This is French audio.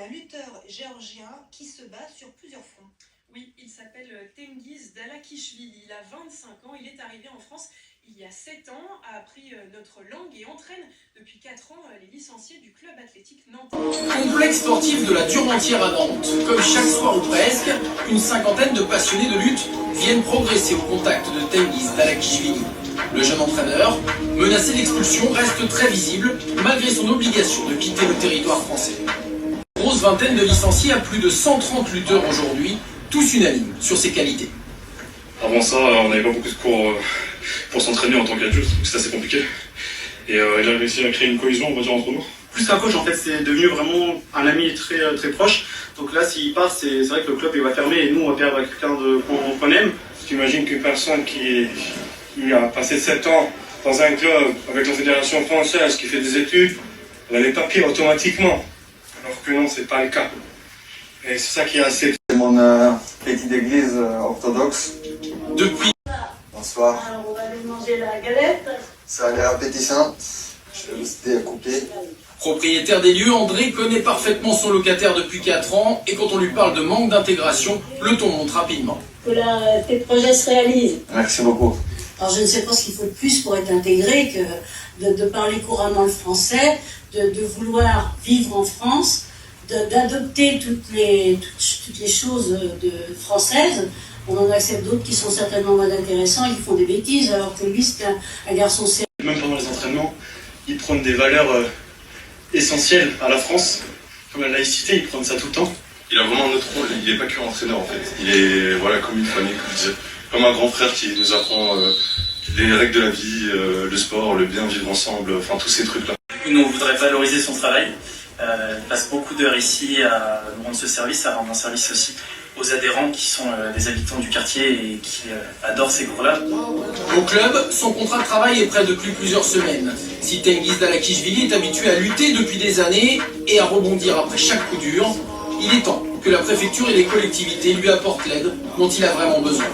d'un lutteur géorgien qui se bat sur plusieurs fronts. Oui, il s'appelle Tengiz Dalakishvili, il a 25 ans, il est arrivé en France il y a 7 ans, a appris notre langue et entraîne depuis 4 ans les licenciés du club athlétique nantais. Complexe sportif de la Turbantière à Nantes. Comme chaque soir ou presque, une cinquantaine de passionnés de lutte viennent progresser au contact de Tengiz Dalakishvili. Le jeune entraîneur, menacé d'expulsion, reste très visible malgré son obligation de quitter le territoire français. Grosse vingtaine de licenciés à plus de 130 lutteurs aujourd'hui, tous unanimes sur ses qualités. Avant ça, on n'avait pas beaucoup de cours pour s'entraîner en tant qu'adulte, donc c'était assez compliqué. Et il a réussi à créer une cohésion, on va dire, entre nous. Plus qu'un coach, en fait, c'est devenu vraiment un ami très, très proche. Donc là, s'il part, c'est vrai que le club il va fermer et nous, on va perdre quelqu'un qu'on aime. T'imagines qu'une personne qui a passé 7 ans dans un club avec la fédération française, qui fait des études, elle a les papiers automatiquement. Alors que non, c'est pas le cas. Et c'est ça qui est assez... C'est mon petite église orthodoxe. Depuis. Bonsoir. Alors on va aller manger la galette. Ça a l'air appétissant. Je vais rester à couper. Propriétaire des lieux, André connaît parfaitement son locataire depuis 4 ans et quand on lui parle de manque d'intégration, le ton monte rapidement. Que tes projets se réalisent. Merci beaucoup. Alors je ne sais pas ce qu'il faut de plus pour être intégré que de parler couramment le français, de vouloir vivre en France, d'adopter toutes les choses françaises. On en accepte d'autres qui sont certainement moins intéressants et qui font des bêtises, alors que lui c'est un garçon sérieux. Même pendant les entraînements, ils prennent des valeurs essentielles à la France, comme la laïcité, ils prennent ça tout le temps. Il a vraiment un autre rôle, il n'est pas que entraîneur en fait. Il est comme une famille, comme je disais, comme un grand frère qui nous apprend les règles de la vie, le sport, le bien vivre ensemble, enfin tous ces trucs-là. Nous, on voudrait valoriser son travail. Il passe beaucoup d'heures ici à nous rendre ce service, à rendre un service aussi aux adhérents qui sont des habitants du quartier et qui adorent ces cours-là. Au club, son contrat de travail est prêt depuis plusieurs semaines. Si Tengiz Dalakishvili est habitué à lutter depuis des années et à rebondir après chaque coup dur, il est temps que la préfecture et les collectivités lui apportent l'aide dont il a vraiment besoin.